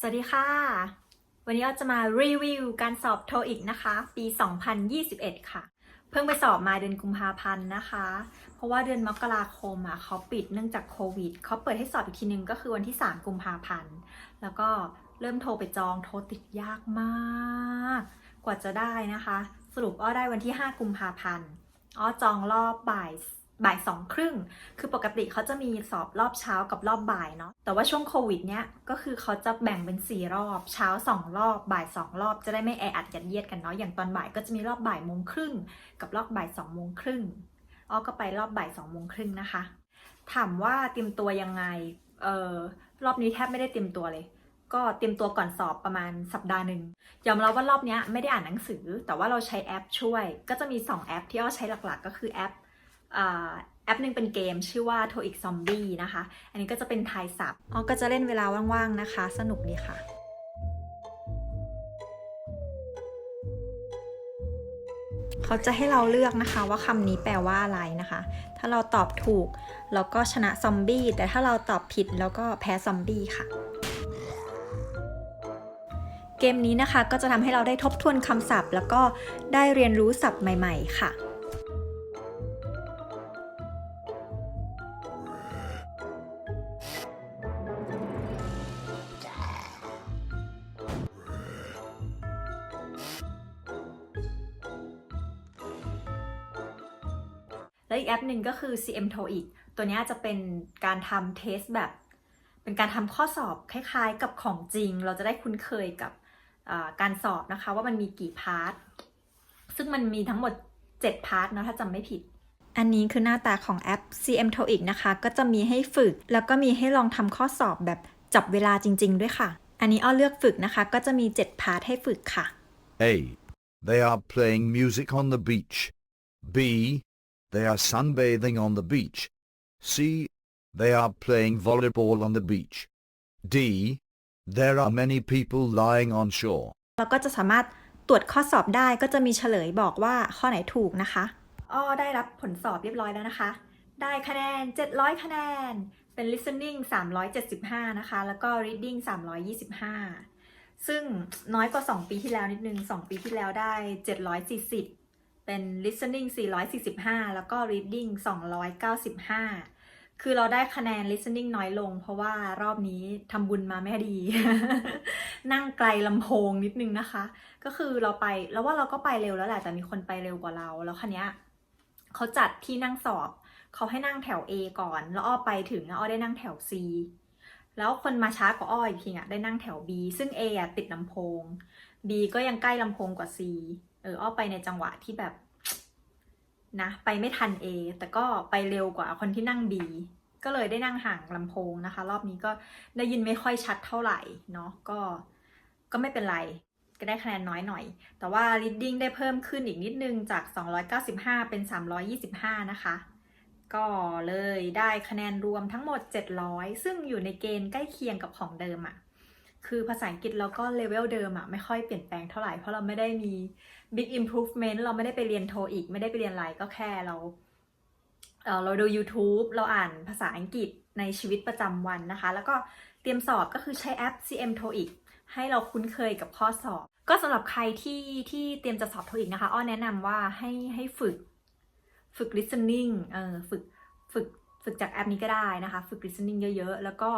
วัสดีค่ะ วันนี้เราจะมารีวิวการสอบ TOEIC นะคะปี 2021 ค่ะ เพิ่งไปสอบมาเดือนกุมภาพันธ์นะคะ เพราะว่าเดือนมกราคมเขาปิดเนื่องจากโควิด เขาเปิดให้สอบอีกทีนึงก็คือวันที่ 3 กุมภาพันธ์ แล้วก็เริ่มโทรไปจองโทรติดยากมาก กว่าจะได้นะคะ สรุปได้วันที่ 5 กุมภาพันธ์จองรอบบ่าย2 ครึ่ง คือปกติเขาจะมีสอบรอบเช้ากับรอบบ่ายเนาะ แต่ว่าช่วงโควิดเนี้ยก็คือเขาจะแบ่งเป็น4 รอบ เช้า2 รอบ บ่าย2 รอบ จะได้ไม่แออัดยัดเยียดกันเนาะ อย่างตอนบ่ายก็จะมีรอบบ่ายโมงครึ่งกับรอบบ่าย2 โมงครึ่งก็ไปรอบบ่าย2 โมงครึ่งนะคะ ถามว่าเตรียมตัวยังไง รอบนี้แทบไม่ได้เตรียมตัวเลย ก็เตรียมตัวก่อนสอบประมาณสัปดาห์หนึ่งยอมรับว่ารอบนี้ไม่ได้อ่านหนังสือ แต่ว่าเราใช้แอปช่วย ก็จะมี2 แอปที่ใช้หลักๆก็คือแอปหนึ่งเป็นเกมชื่อว่า TOEIC Zombie นะคะ อันนี้ก็จะเป็นทายศัพท์ก็จะเล่นเวลาว่างๆนะคะ สนุกดีค่ะ เขาจะให้เราเลือกนะคะว่าคำนี้แปลว่าอะไรนะคะ ถ้าเราตอบถูกเราก็ชนะซอมบี้ แต่ถ้าเราตอบผิดแล้วก็แพ้ซอมบี้ค่ะ เกมนี้นะคะก็จะทำให้เราได้ทบทวนคำศัพท์แล้วก็ได้เรียนรู้ศัพท์ใหม่ๆค่ะ และอีกแอปหนึ่งก็คือ CM TOEIC ตัวนี้จะเป็นการทำเทสแบบ เป็นการทำข้อสอบคล้ายๆกับของจริง เราจะได้คุ้นเคยกับการสอบนะคะว่ามันมีกี่พาร์ท ซึ่งมันมีทั้งหมด7 พาร์ทเนาะถ้าจำไม่ผิด อันนี้คือหน้าตาของแอป CM TOEIC นะคะ ก็จะมีให้ฝึก แล้วก็มีให้ลองทำข้อสอบแบบจับเวลาจริงๆด้วยค่ะ อันนี้เลือกฝึกนะคะ ก็จะมี7 พาร์ทให้ฝึกค่ะ A. They are playing music on the beach. B. They are sunbathing on the beach. C. They are playing volleyball on the beach. D. There are many people lying on shore. เราก็จะสามารถตรวจข้อสอบได้ก็จะมีเฉลยบอกว่าข้อไหนถูกนะคะได้รับผลสอบเรียบร้อยแล้วนะคะ ได้คะแนน700 คะแนน เป็น listening 375นะคะ แล้วก็ reading 325ซึ่งน้อยกว่า2 ปีที่แล้วนิดนึง2 ปีที่แล้วได้740เป็น listening 445แล้วก็ reading 295คือเราได้คะแนน listening น้อยลงเพราะว่ารอบนี้ทำบุญมาไม่ดี นั่งไกลลำโพงนิดนึงนะคะ ก็คือเราไปแล้วว่าเราก็ไปเร็วแล้วแหละแต่มีคนไปเร็วกว่าเราแล้วคันนี้เขาจัดที่นั่งสอบเขาให้นั่งแถว A ก่อนแล้วไปถึงได้นั่งแถว C แล้วคนมาช้ากว่าอีกทีได้นั่งแถว B ซึ่ง A ติดลำโพง B ก็ยังใกล้ลำโพงกว่า C ไปในจังหวะที่แบบนะไปไม่ทัน A แต่ก็ไปเร็วกว่าคนที่นั่ง B ก็เลยได้นั่งห่างลำโพงนะคะรอบนี้ก็ได้ยินไม่ค่อยชัดเท่าไหร่เนาะก็ไม่เป็นไรก็ได้คะแนนน้อยหน่อยแต่ว่า reading ได้เพิ่มขึ้นอีกนิดนึงจาก295เป็น325นะคะก็เลยได้คะแนนรวมทั้งหมด700ซึ่งอยู่ในเกณฑ์ใกล้เคียงกับของเดิมคือภาษาอังกฤษเราก็เลเวลเดิมไม่ค่อยเปลี่ยนแปลงเท่าไหร่เพราะเราไม่ได้มี big improvement เราไม่ได้ไปเรียนโทอีกไม่ได้ไปเรียนอะไรก็แค่เราดู YouTube เราอ่านภาษาอังกฤษในชีวิตประจำวันนะคะแล้วก็เตรียมสอบก็คือใช้แอป CM TOEIC ให้เราคุ้นเคยกับข้อสอบก็สำหรับใครที่เตรียมจะสอบ TOEIC นะคะแนะนำว่าให้ฝึก listening ฝึกจากแอปนี้ก็ได้นะคะฝึก listening เยอะๆแล้วก็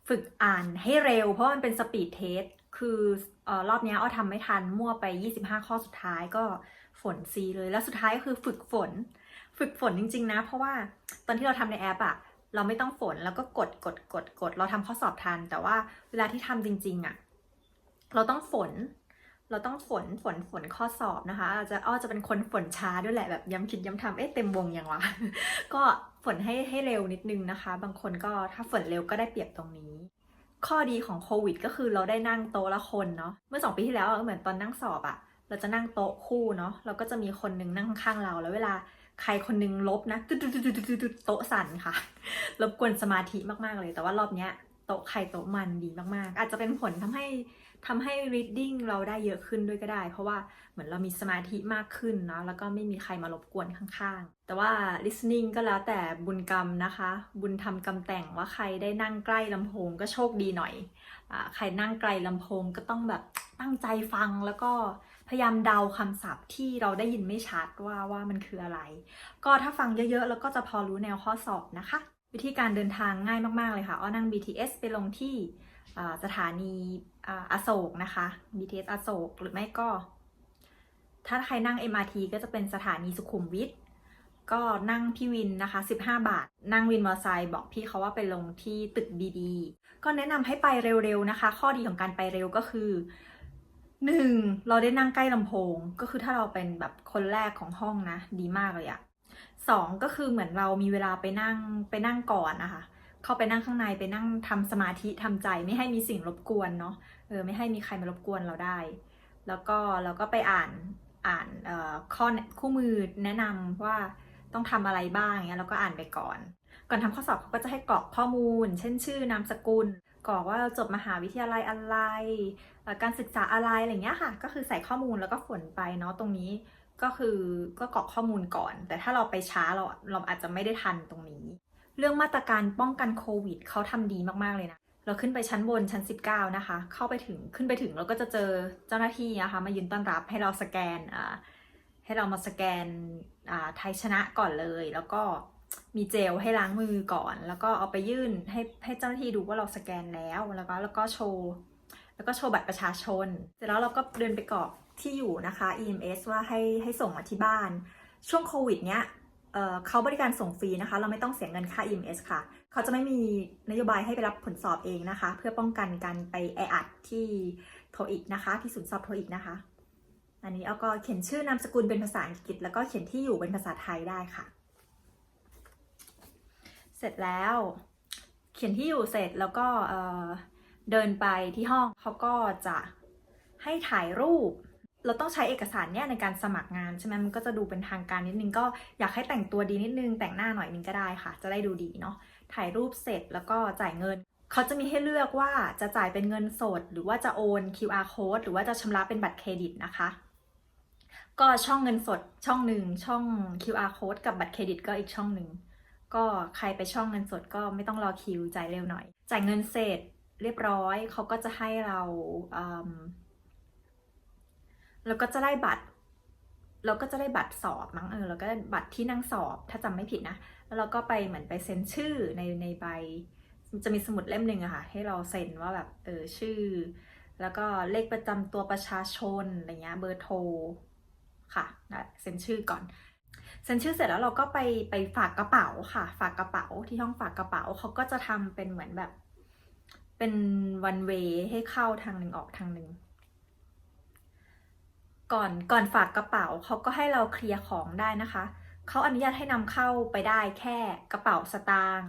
ฝึกอ่านให้เร็วเพราะมันเป็น speed test คือรอบนี้ทำไม่ทันมั่วไป25 ข้อสุดท้ายก็ฝน C เลยแล้วสุดท้ายก็คือฝึกฝนจริงๆนะเพราะว่าตอนที่เราทำในแอปเราไม่ต้องฝนแล้วก็กดเราทำข้อสอบทันแต่ว่าเวลาที่ทำจริงๆเราต้องฝนข้อสอบนะคะจะเป็นคนฝนช้าด้วยแหละแบบย้ำคิดย้ำทำเต็มวงยังวะ ก็ฝนให้เร็วนิดนึงนะคะบางคนก็ถ้าฝนเร็วก็ได้เปรียบตรงนี้ข้อดีของโควิดก็คือเราได้นั่งโต๊ะละคนเนาะเมื่อ2 ปีที่แล้วเหมือนตอนนั่งสอบเราจะนั่งโต๊ะคู่เนาะเราก็จะมีคนนึงนั่งข้างๆเราแล้วเวลาใครคนนึงลบนะโต๊ะสั่นค่ะรบกวนสมาธิมากๆเลยแต่ว่ารอบนี้ โต๊ะใครโต๊ะมันดีมากๆอาจจะเป็นผลทำให้ reading เราได้เยอะขึ้นด้วยก็ได้ เพราะว่าเหมือนเรามีสมาธิมากขึ้นเนาะแล้วก็ไม่มีใครมารบกวนข้างๆแต่ว่า listening ก็แล้วแต่บุญกรรมนะคะบุญทำกรรมแต่งว่าใครได้นั่งใกล้ลำโพงก็โชคดีหน่อยใครนั่งไกลลำโพงก็ต้องแบบตั้งใจฟังแล้วก็พยายามเดาคำศัพท์ที่เราได้ยินไม่ชัดว่ามันคืออะไรก็ถ้าฟังเยอะๆแล้วก็จะพอรู้แนวข้อสอบนะคะวิธีการเดินทางง่ายมากๆเลยค่ะอ้อนั่ง BTS ไปลงที่สถานีอโศกนะคะ BTS อโศกหรือไม่ก็ถ้าใครนั่ง MRT ก็จะเป็นสถานีสุขุมวิทก็นั่งพี่วินนะคะ15 บาทนั่งวินมอเตอร์ไซค์บอกพี่เขาว่าไปลงที่ตึกดีๆก็แนะนำให้ไปเร็วๆนะคะข้อดีของการไปเร็วก็คือ1เราได้นั่งใกล้ลำโพงก็คือถ้าเราเป็นแบบคนแรกของห้องนะดีมากเลยอะ2ก็คือเหมือนเรามีเวลาไปนั่งก่อนนะคะเข้าไปนั่งข้างในไปนั่งทำสมาธิทำใจไม่ให้มีสิ่งรบกวนเนาะไม่ให้มีใครมารบกวนเราได้แล้วก็เราก็ไปอ่านคู่มือแนะนำว่าต้องทำอะไรบ้างเงี้ยเราก็อ่านไปก่อนทำข้อสอบเขาก็จะให้กรอกข้อมูลเช่นชื่อนามสกุลกรอกว่าเราจบมหาวิทยาลัยอะไรการศึกษาอะไรอย่างเงี้ยค่ะก็คือใส่ข้อมูลแล้วก็ฝนไปเนาะตรงนี้ก็กรอกข้อมูลก่อนแต่ถ้าเราไปช้าเราอาจจะไม่ได้ทันตรงนี้เรื่องมาตรการป้องกันโควิดเขาทำดีมากๆเลยนะเราขึ้นไปชั้นบนชั้น19นะคะขึ้นไปถึงเราก็จะเจอเจ้าหน้าที่นะคะมายืนต้อนรับให้เราสแกนให้เรามาสแกนไทยชนะก่อนเลยแล้วก็มีเจลให้ล้างมือก่อนแล้วก็เอาไปยื่นให้เจ้าหน้าที่ดูว่าเราสแกนแล้วก็โชว์บัตรประชาชนเสร็จแล้วเราก็เดินไปกรอกที่อยู่นะคะ EMS ว่าให้ส่งมาที่บ้านช่วงโควิดเนี้ยเขาบริการส่งฟรีนะคะเราไม่ต้องเสียเงินค่า EMS ค่ะเขาจะไม่มีนโยบายให้ไปรับผลสอบเองนะคะเพื่อป้องกันการไปแออัดที่โทอีกนะคะที่ศูนย์สอบโทอีกนะคะอันนี้เอาก็เขียนชื่อนามสกุลเป็นภาษาอังกฤษแล้วก็เขียนที่อยู่เป็นภาษาไทยได้ค่ะเสร็จแล้วเขียนที่อยู่เสร็จแล้วก็เดินไปที่ห้องเขาก็จะให้ถ่ายรูปเราต้องใช้เอกสารเนี่ยในการสมัครงานใช่ไหมมันก็จะดูเป็นทางการนิดนึงก็อยากให้แต่งตัวดีนิดนึงแต่งหน้าหน่อยนึงก็ได้ค่ะจะได้ดูดีเนาะถ่ายรูปเสร็จแล้วก็จ่ายเงินเขาจะมีให้เลือกว่าจะจ่ายเป็นเงินสดหรือว่าจะโอน QR code หรือว่าจะชำระเป็นบัตรเครดิตนะคะก็ช่องเงินสดช่องหนึ่งช่อง QR code กับบัตรเครดิตก็อีกช่องหนึ่งก็ใครไปช่องเงินสดก็ไม่ต้องรอคิวจ่ายเร็วหน่อยจ่ายเงินเสร็จเรียบร้อยเขาก็จะให้เราแล้วก็จะได้บัตรสอบมั้งแล้วก็บัตรที่นั่งสอบถ้าจำไม่ผิดนะแล้วเราก็ไปเหมือนไปเซ็นชื่อในใบจะมีสมุดเล่มหนึ่งอะค่ะให้เราเซ็นว่าแบบชื่อแล้วก็เลขประจำตัวประชาชนอะไรเงี้ยเบอร์โทรค่ะเซ็นชื่อก่อนเซ็นชื่อเสร็จแล้วเราก็ไปฝากกระเป๋าค่ะฝากกระเป๋าที่ห้องฝากกระเป๋าเขาก็จะทำเป็นเหมือนแบบเป็นวันเวย์ให้เข้าทางหนึ่งออกทางหนึ่งก่อนฝากกระเป๋าเขาก็ให้เราเคลียร์ของได้นะคะเขาอนุญาตให้นำเข้าไปได้แค่กระเป๋าสตางค์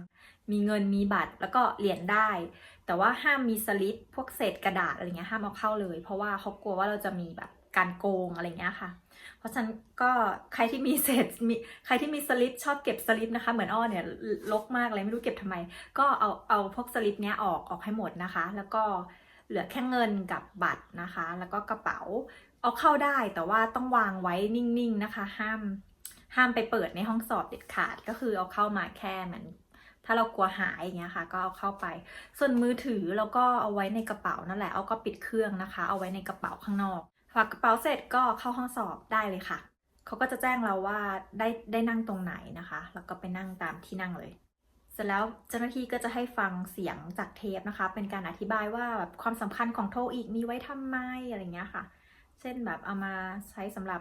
มีเงินมีบัตรแล้วก็เหรียญได้แต่ว่าห้ามมีสลิปพวกเศษกระดาษอะไรเงี้ยห้ามเอาเข้าเลยเพราะว่าเขากลัวว่าเราจะมีแบบการโกงอะไรเงี้ยค่ะเพราะฉะนั้นก็ใครที่มีสลิปชอบเก็บสลิปนะคะเหมือนอ้อเนี่ยลกมากเลยไม่รู้เก็บทำไมก็เอาพวกสลิปเนี้ยออกให้หมดนะคะแล้วก็เหลือแค่เงินกับบัตรนะคะแล้วก็กระเป๋าเอาเข้าได้แต่ว่าต้องวางไว้นิ่งๆนะคะห้ามไปเปิดในห้องสอบเด็ดขาดก็คือเอาเข้ามาแค่เหมือนถ้าเรากลัวหายอย่างเงี้ยค่ะก็เอาเข้าไปส่วนมือถือเราก็เอาไว้ในกระเป๋านั่นแหละเอาก็ปิดเครื่องนะคะเอาไว้ในกระเป๋าข้างนอกฝากกระเป๋าเสร็จก็เข้าห้องสอบได้เลยค่ะเขาก็จะแจ้งเราว่าได้นั่งตรงไหนนะคะแล้วก็ไปนั่งตามที่นั่งเลยเสร็จแล้วเจ้าหน้าที่ก็จะให้ฟังเสียงจากเทปนะคะเป็นการอธิบายว่าแบบความสำคัญของโทอีกมีไว้ทำไมอะไรเงี้ยค่ะเช่นแบบเอามาใช้สำหรับ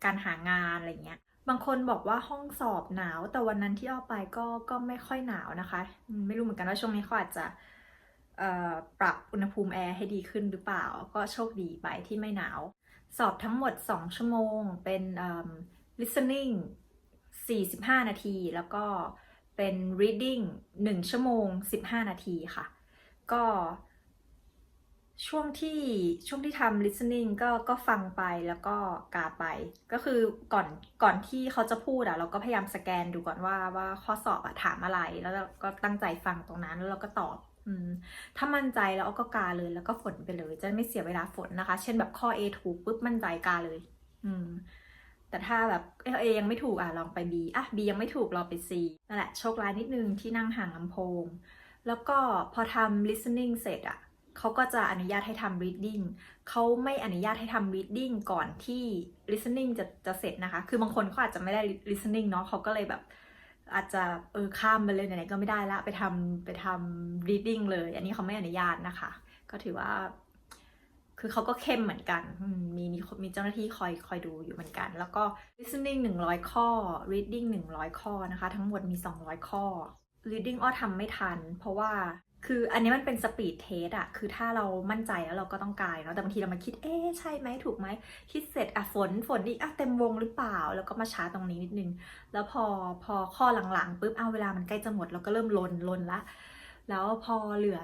การหางานอะไรเงี้ยบางคนบอกว่าห้องสอบหนาวแต่วันนั้นที่เอาไปก็ไม่ค่อยหนาวนะคะไม่รู้เหมือนกันว่าช่วงนี้เขาอาจจะปรับอุณหภูมิแอร์ให้ดีขึ้นหรือเปล่าก็โชคดีไปที่ไม่หนาวสอบทั้งหมด2 ชั่วโมงเป็น listening 45 นาทีแล้วก็เป็น reading 1 ชั่วโมง 15 นาทีค่ะก็ช่วงที่ทำ listening ก็ฟังไปแล้วก็กาไปก็คือก่อนที่เขาจะพูดเราก็พยายามสแกนดูก่อนว่าข้อสอบถามอะไรแล้วเราก็ตั้งใจฟังตรงนั้นแล้วเราก็ตอบ ถ้ามั่นใจแล้วก็กาเลยแล้วก็ฝนไปเลย จะไม่เสียเวลาฝนนะคะ เช่นแบบข้อ A ถูกปุ๊บมั่นใจกาเลย แต่ถ้าแบบ A ยังไม่ถูกลองไป B B ยังไม่ถูกลองไป C นั่นแหละโชคร้ายนิดนึงที่นั่งห่างลำโพง แล้วก็พอทำ listening เสร็จเขาก็จะอนุญาตให้ทำ reading เขาไม่อนุญาตให้ทำ reading ก่อนที่ listening จะเสร็จนะคะ คือบางคนเขาอาจจะไม่ได้ listening เนาะเขาก็เลยแบบอาจจะข้ามไปเลยไหนๆก็ไม่ได้ละไปทำ reading เลยอันนี้เขาไม่อนุญาตนะคะ ก็ถือว่าคือเขาก็เข้มเหมือนกันมีเจ้าหน้าที่คอยดูอยู่เหมือนกัน แล้วก็ listening 100 ข้อ reading 100 ข้อนะคะทั้งหมดมี200 ข้อ reading อ้อทำไม่ทันเพราะว่าคืออันนี้มันเป็น speed test คือถ้าเรามั่นใจแล้วเราก็ต้องกายเนาะแต่บางทีเรามาคิดใช่ไหมถูกไหมคิดเสร็จฝนอีกเต็มวงหรือเปล่าแล้วก็มาช้าตรงนี้นิดนึงแล้วพอข้อหลังๆปุ๊บเวลามันใกล้จะหมดเราก็เริ่มลนละแล้วพอเหลือ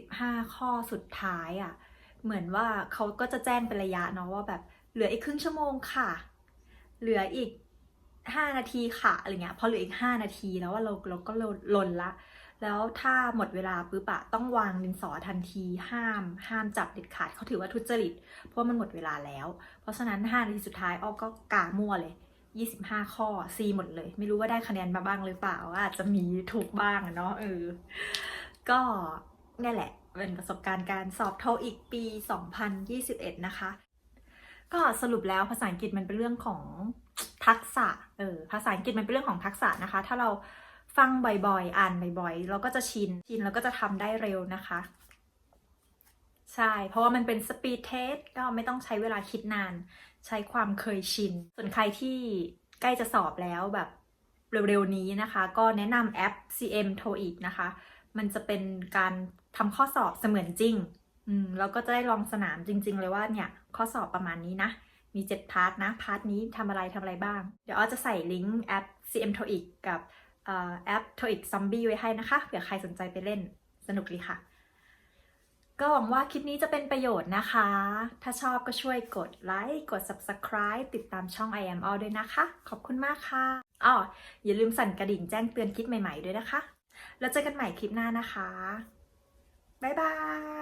25 ข้อสุดท้ายเหมือนว่าเขาก็จะแจ้งเป็นระยะเนาะว่าแบบเหลืออีกครึ่งชั่วโมงค่ะเหลืออีก5 นาทีค่ะอะไรเงี้ยพอเหลืออีก5 นาทีแล้วว่าเราก็ลนละแล้วถ้าหมดเวลาปุ๊บต้องวางดินสอทันทีห้ามจับเด็ดขาดเขาถือว่าทุจริตเพราะมันหมดเวลาแล้วเพราะฉะนั้น5 นาทีสุดท้ายอ้อก็กามั่วเลย25 ข้อ C หมดเลยไม่รู้ว่าได้คะแนนมาบ้างหรือเปล่าอาจจะมีถูกบ้างเนาะก็นี่แหละเป็นประสบการณ์การสอบโทอีกปี 2021 นะคะก็สรุปแล้วภาษาอังกฤษมันเป็นเรื่องของทักษะภาษาอังกฤษมันเป็นเรื่องของทักษะนะคะถ้าเราฟังบ่อยๆอ่านบ่อยๆเราก็จะชินแล้วก็จะทำได้เร็วนะคะใช่เพราะว่ามันเป็น speed test ก็ไม่ต้องใช้เวลาคิดนานใช้ความเคยชินส่วนใครที่ใกล้จะสอบแล้วแบบเร็วๆนี้นะคะก็แนะนำแอป CM TOEIC นะคะมันจะเป็นการทำข้อสอบเสมือนจริงแล้วก็จะได้ลองสนามจริงๆเลยว่าเนี่ยข้อสอบประมาณนี้นะมี7 พาร์ทนะพาร์ทนี้ทำอะไรบ้างเดี๋ยวอ้อจะใส่ลิงก์แอป CM TOEIC กับแอป TOEIC Zombie ไว้ให้นะคะเผื่อใครสนใจไปเล่นสนุกดีค่ะก็หวังว่าคลิปนี้จะเป็นประโยชน์นะคะถ้าชอบก็ช่วยกดไลค์กด Subscribe ติดตามช่อง I am all ด้วยนะคะขอบคุณมากค่ะอย่าลืมสั่นกระดิ่งแจ้งเตือนคลิปใหม่ๆด้วยนะคะแล้วเจอกันใหม่คลิปหน้านะคะบ๊ายบาย